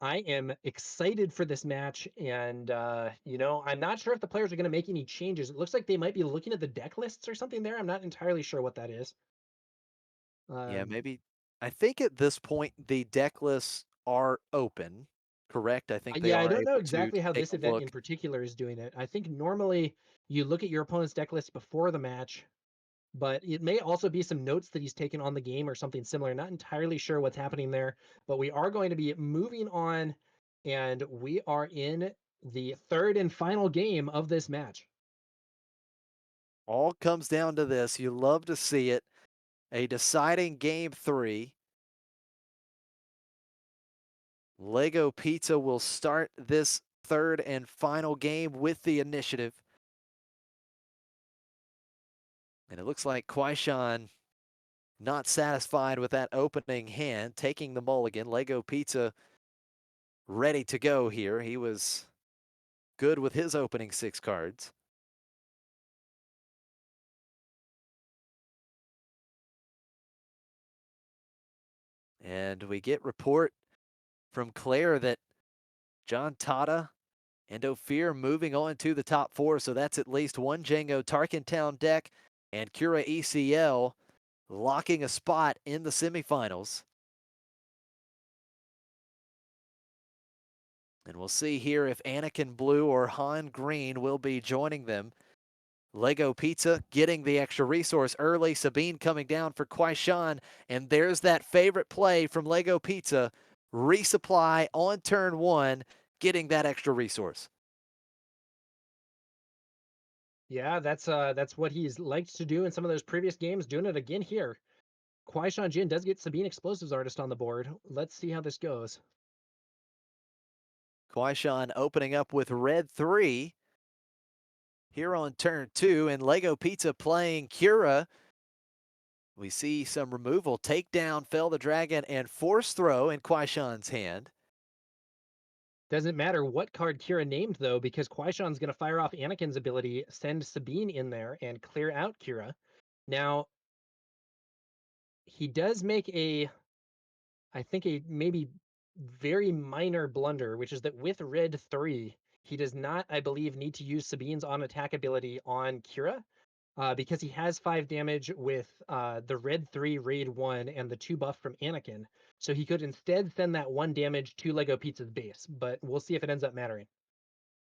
I am excited for this match, and I'm not sure if the players are going to make any changes. It looks like they might be looking at the deck lists or something there. I'm not entirely sure what that is. Yeah, Um, maybe. I think at this point the deck lists are open, correct? I think they Yeah, I are don't know able to exactly how take this a event in look. particular is doing it. I think normally you look at your opponent's deck list before the match, but it may also be some notes that he's taken on the game or something similar. Not entirely sure what's happening there, but we are going to be moving on, and we are in the third and final game of this match. All comes down to this. You love to see it. A deciding game 3. LegoPizza will start this third and final game with the initiative. And it looks like QuiShawn not satisfied with that opening hand, taking the mulligan. LegoPizza ready to go here. He was good with his opening 6 cards. And we get report from Claire that John Tata and Ophir moving on to the top 4. So that's at least one Django Tarkentown deck and QuiShawnJinn ECL locking a spot in the semifinals. And we'll see here if Anakin Blue or Han Green will be joining them. LegoPizza getting the extra resource early. Sabine coming down for QuiShawn. And there's that favorite play from LegoPizza. Resupply on turn 1, getting that extra resource. Yeah, that's what he's liked to do in some of those previous games, doing it again here. QuiShawnJinn does get Sabine Explosives Artist on the board. Let's see how this goes. QuiShawn opening up with red 3 here on turn 2, and LegoPizza playing qi'ra. We see some removal, takedown, fell the dragon, and force throw in QuiShawn's hand. Doesn't matter what card qi'ra named, though, because QuiShawn's going to fire off Anakin's ability, send Sabine in there, and clear out qi'ra. Now, he does make I think, a maybe very minor blunder, which is that with red 3, he does not, I believe, need to use Sabine's on attack ability on qi'ra. Because he has 5 damage with the red 3 raid 1 and the 2 buff from Anakin. So he could instead send that 1 damage to LegoPizza's base, but we'll see if it ends up mattering.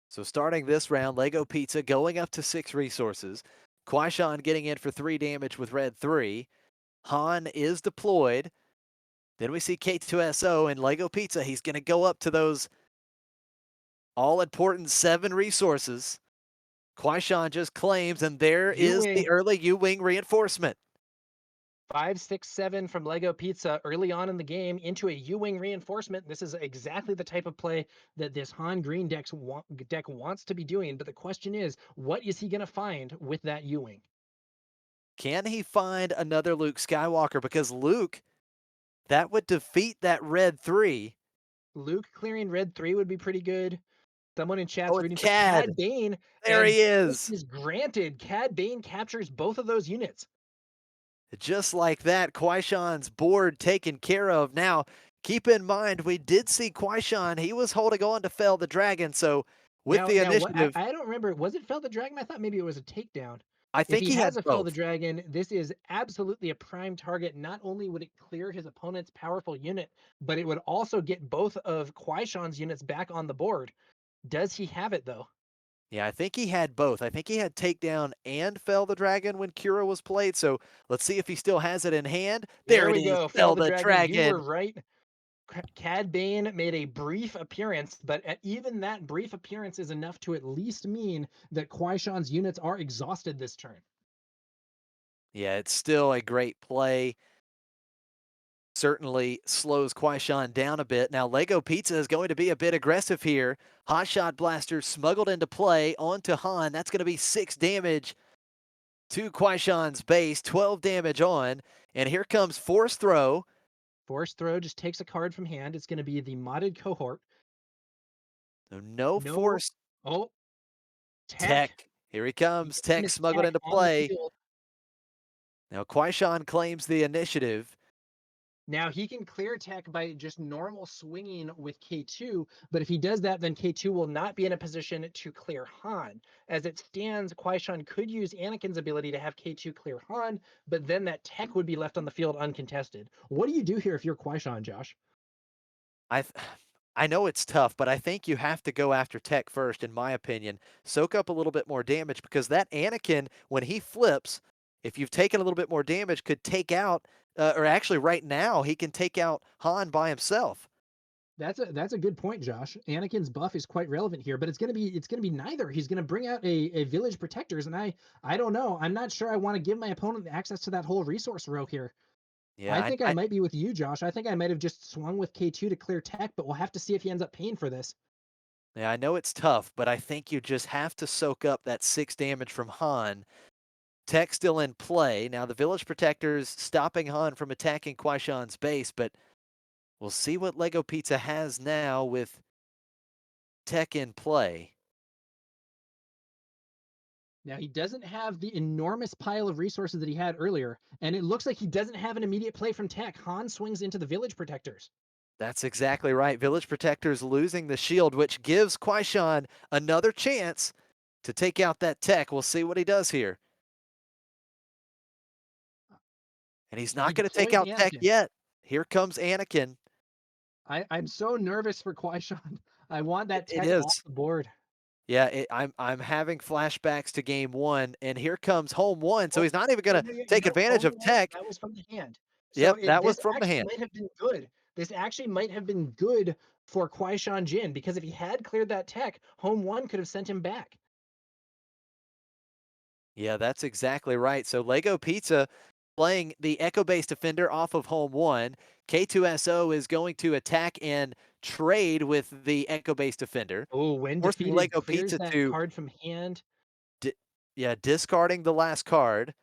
So starting this round, LegoPizza going up to 6 resources. QuiShawn getting in for 3 damage with red 3. Han is deployed. Then we see K2SO and LegoPizza. He's going to go up to those all-important 7 resources. QuiShawn just claims, and there is U-Wing the early U-Wing reinforcement. 5, 6, 7 from LegoPizza early on in the game into a U-Wing reinforcement. This is exactly the type of play that this Han Green deck wants to be doing. But the question is, what is he going to find with that U-Wing? Can he find another Luke Skywalker? Because Luke, that would defeat that red 3. Luke clearing red 3 would be pretty good. Someone in Oh, chat's it's rooting for Cad. Cad Bane, There and he this is. is granted. Cad Bane captures both of those units. Just like that, QuiShawn's board taken care of. Now, keep in mind, we did see QuiShawn. He was holding on to Fell the Dragon, so with the Now, what? initiative, I don't remember. Was it Fell the Dragon? I thought maybe it was a takedown. I If think he he has had a Fell the both. Dragon, this is absolutely a prime target. Not only would it clear his opponent's powerful unit, but it would also get both of QuiShawn's units back on the board. Does he have it though? Yeah, I think he had both. I think he had Takedown and Fell the Dragon when qi'ra was played, so let's see if he still has it in hand. There There it we is, go. Fell Fell the the Dragon. You were Dragon. right. Cad Bane made a brief appearance, but even that brief appearance is enough to at least mean that QuiShawn's units are exhausted this turn. Yeah, it's still a great play. Certainly slows QuiShawn down a bit. Now, LegoPizza is going to be a bit aggressive here. Hotshot Blaster smuggled into play onto Han. That's going to be 6 damage to QuiShawn's base, 12 damage on. And here comes Force Throw. Force Throw just takes a card from hand. It's going to be the modded cohort. So no No. Force Oh, Tech. Tech. Here he comes. Tech Miss smuggled Tech into on the play. field. Now, QuiShawn claims the initiative. Now he can clear Tech by just normal swinging with K2, but if he does that, then K2 will not be in a position to clear Han. As it stands, QuiShawn could use Anakin's ability to have K2 clear Han, but then that Tech would be left on the field uncontested. What do you do here if you're QuiShawn, Josh? I th- I know it's tough, but I think you have to go after Tech first, in my opinion. Soak up a little bit more damage because that Anakin, when he flips, if you've taken a little bit more damage, could take out, or actually right now, he can take out Han by himself. That's a good point, Josh. Anakin's buff is quite relevant here, but it's gonna be neither. He's gonna bring out a village protectors, and I don't know. I'm not sure I want to give my opponent access to that whole resource row here. Yeah, I think I might be with you, Josh. I think I might have just swung with K2 to clear Tech, but we'll have to see if he ends up paying for this. yeah, I know it's tough, but I think you just have to soak up that 6 damage from Han. Tech still in play. Now, the Village Protectors stopping Han from attacking QuiShawn's base, but we'll see what LegoPizza has now with Tech in play. Now he doesn't have the enormous pile of resources that he had earlier, and it looks like he doesn't have an immediate play from Tech. Han swings into the village protectors. That's exactly right. Village Protectors losing the shield, which gives QuiShawn another chance to take out that Tech. We'll see what he does here. And he's He not going to take deploys out Tech Anakin. yet. Here comes Anakin. I'm so nervous for QuiShawn. I want that It Tech off is. the board. Yeah, I'm having flashbacks to game 1, and here comes home 1, so Oh, he's not even gonna take advantage home of one, Tech. that was from the hand. So Yep, that was this from the actually hand. might have been good. This actually might have been good for QuiShawnJinn because if he had cleared that Tech, home one could have sent him back. Yeah, that's exactly right. So LegoPizza playing the Echo-based defender off of home 1. K2SO is going to attack and trade with the Echo-based defender, Oh, when forcing defeated, clears LegoPizza that to card from hand. yeah, discarding the last card.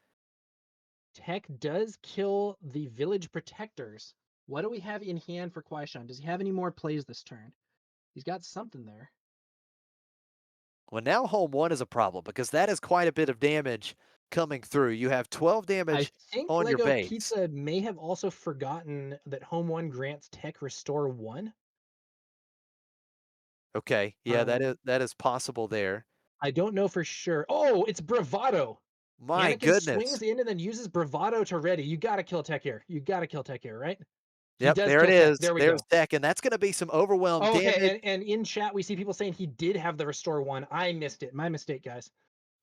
Tech does kill the village protectors. What do we have in hand for QuiShawn? Does he have any more plays this turn? He's got something there. Well, now home 1 is a problem because that is quite a bit of damage coming through. You have 12 I damage think on your Lego base. Pizza may have also forgotten that home one grants Tech restore one. Okay, yeah, that is possible there. I don't know for sure. Oh, it's bravado. My Anakin goodness. swings in and then uses bravado to ready. You got to kill Tech here. You got to kill Tech here, right? He Yep, does there it kill Tech. is. There we There's go. Tech, and that's going to be some overwhelm Oh, damage. okay. And in chat, we see people saying he did have the restore one. I missed it. My mistake, guys.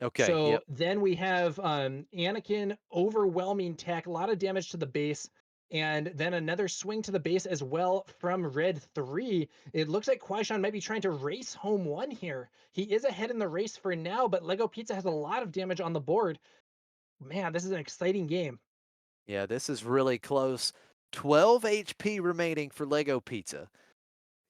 Okay, So yep. then we have Anakin overwhelming Tech, a lot of damage to the base, and then another swing to the base as well from Red 3. It looks like QuiShawn might be trying to race home one here. He is ahead in the race for now, but Lego Pizza has a lot of damage on the board. Man, this is an exciting game. Yeah, this is really close. 12 HP remaining for LegoPizza.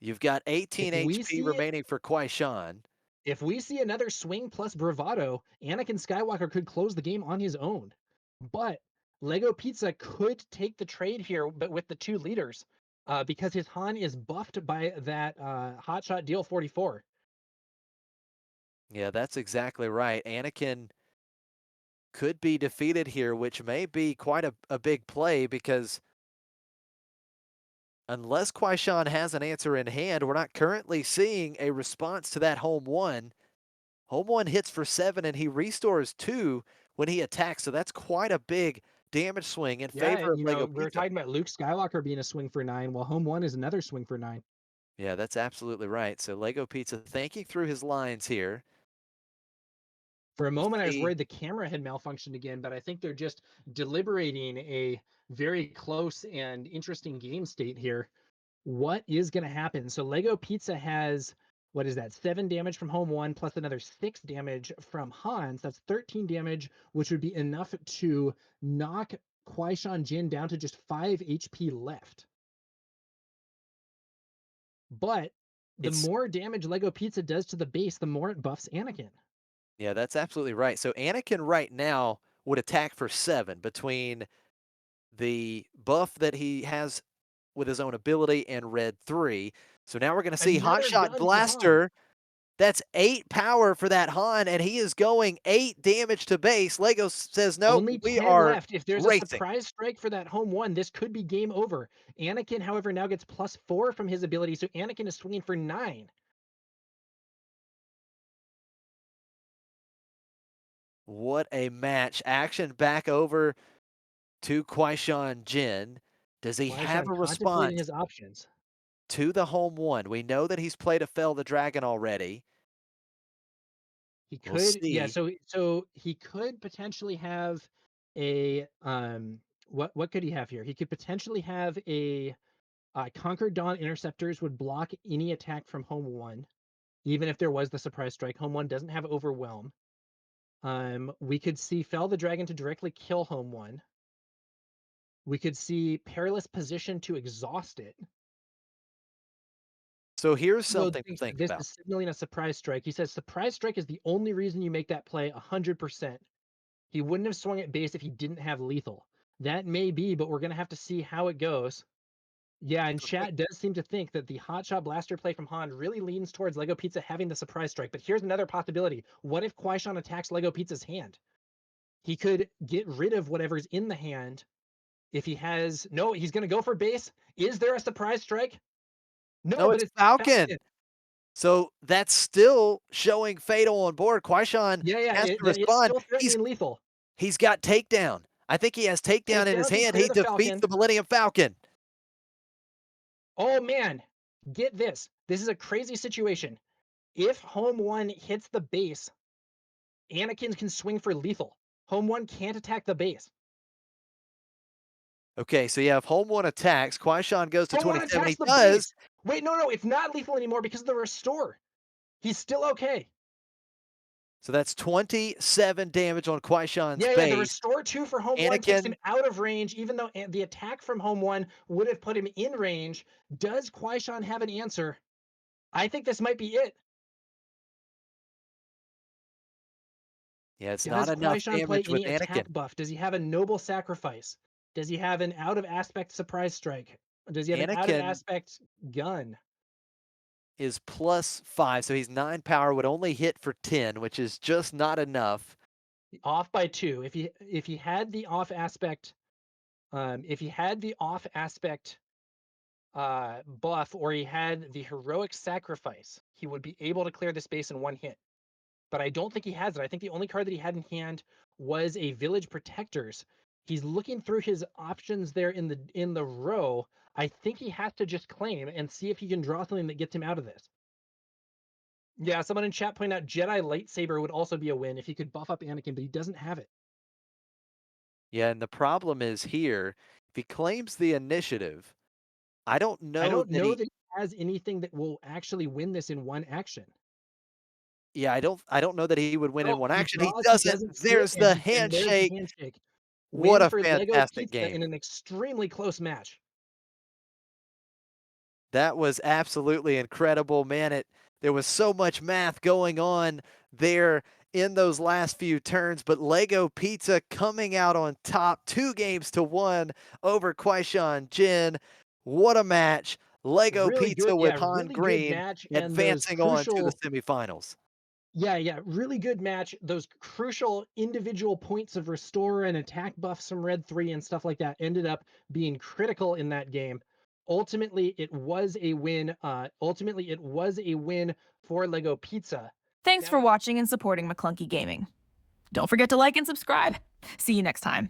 You've got 18 If we HP see remaining for QuiShawn. if we see another swing plus bravado, Anakin Skywalker could close the game on his own. But Lego Pizza could take the trade here, but with the two leaders, because his Han is buffed by that Hotshot Deal 44. Yeah, that's exactly right. Anakin could be defeated here, which may be quite a big play because unless QuiShawn has an answer in hand, we're not currently seeing a response to that home one. Home one hits for 7 and he restores 2, when he attacks. So that's quite a big damage swing in Yeah, favor and of Lego we were Pizza. talking about Luke Skywalker being a swing for 9, while home 1 is another swing for 9. Yeah, that's absolutely right. So Lego Pizza thinking through his lines here. For a We'll moment, I was see. worried the camera had malfunctioned again, but I think they're just deliberating a very close and interesting game state here. What is going to happen? So Lego Pizza has, what is that, 7 damage from home 1 plus another 6 damage from Hans. That's 13 damage, which would be enough to knock QuiShawnJinn down to just 5 HP left. But the It's more damage Lego Pizza does to the base, the more it buffs Anakin. Yeah, that's absolutely right. So Anakin right now would attack for 7 between the buff that he has with his own ability and red 3. So now we're going to see Another Hotshot gun for Han. Blaster. That's 8 power for that Han, and he is going 8 damage to base. Lego says, nope, Only we 10 are left. If there's a racing. surprise strike for that home 1, this could be game over. Anakin, however, now gets +4 from his ability, so Anakin is swinging for 9. What a match. Action back over to QuiShawnJinn. Does he have QuiShawn a contemplating response his options. to the home 1? We know that he's played a Fell the Dragon already. He We'll could, yeah, see. so he could potentially have a what could he have here? He could potentially have a Conquer Dawn Interceptors would block any attack from home 1, even if there was the surprise strike. Home 1 doesn't have Overwhelm. We could see Fell the Dragon to directly kill home 1. We could see Perilous Position to exhaust it. So here's Though something to thinks that think this about. is signaling a surprise strike. He says surprise strike is the only reason you make that play 100%. He wouldn't have swung at base if he didn't have lethal. That may be, but we're gonna have to see how it goes. Yeah, and So think chat does seem to think that the hotshot blaster play from Han really leans towards Lego Pizza having the surprise strike. But here's another possibility. What if QuiShawn attacks Lego Pizza's hand? He could get rid of whatever's in the hand if he has. No, he's gonna go for base. Is there a surprise strike? No, No, but it's it's Falcon. Falcon. So that's still showing Fatal on board. QuiShawn Yeah, yeah, has to it's respond. still threatening lethal. He's got takedown. I think he has takedown in his Takedown can hand. clear He the defeats Falcon. the Millennium Falcon. Oh man, get this. This is a crazy situation. If home 1 hits the base, Anakin can swing for lethal. Home 1 can't attack the base. Okay, so yeah, if home 1 attacks, QuiShawn goes to Home 1 27. attacks He the does. base. Wait, no, it's not lethal anymore because of the restore. He's still okay. So that's 27 damage on QuiShawn's Yeah, the base. restore 2 for home 1 takes him Anakin out of range, even though the attack from home 1 would have put him in range. Does QuiShawn have an answer? I think this might be it. Yeah, it's not Does enough QuiShawn play damage with any attack Anakin. buff? Does he have a noble sacrifice? Does he have an out of aspect surprise strike? Does he have an out of Anakin aspect gun? is +5, so he's 9 power, would only hit for 10, which is just not enough. Off by 2. If he had the off aspect, if he had the off aspect buff, or he had the heroic sacrifice, he would be able to clear the space in 1 hit. But I don't think he has it. I think the only card that he had in hand was a Village Protectors. He's looking through his options there in the row. I think he has to just claim and see if he can draw something that gets him out of this. Yeah, someone in chat pointed out Jedi lightsaber would also be a win if he could buff up Anakin, but he doesn't have it. Yeah, and the problem is here, if he claims the initiative, I don't I know don't that know he that he has anything that will actually win this in 1 action. Yeah, I don't know that he would win in No, one he action. He draws, he doesn't. doesn't see it, There's the and there's the handshake. handshake. What Win a for Lego fantastic Pizza game. in an extremely close match. That was absolutely incredible, man. There was so much math going on there in those last few turns, but Lego Pizza coming out on top 2-1 over QuiShawnJinn. What a match. Lego Really Pizza good, with yeah, Han really good Green match, and those advancing on to the crucial, semifinals. yeah, really good match. Those crucial individual points of restore and attack buffs from Red 3 and stuff like that ended up being critical in that game. Ultimately, it was a win. Ultimately, it was a win for Lego Pizza. Thanks Now, for watching and supporting Maclunky Gaming. Don't forget to like and subscribe. See you next time.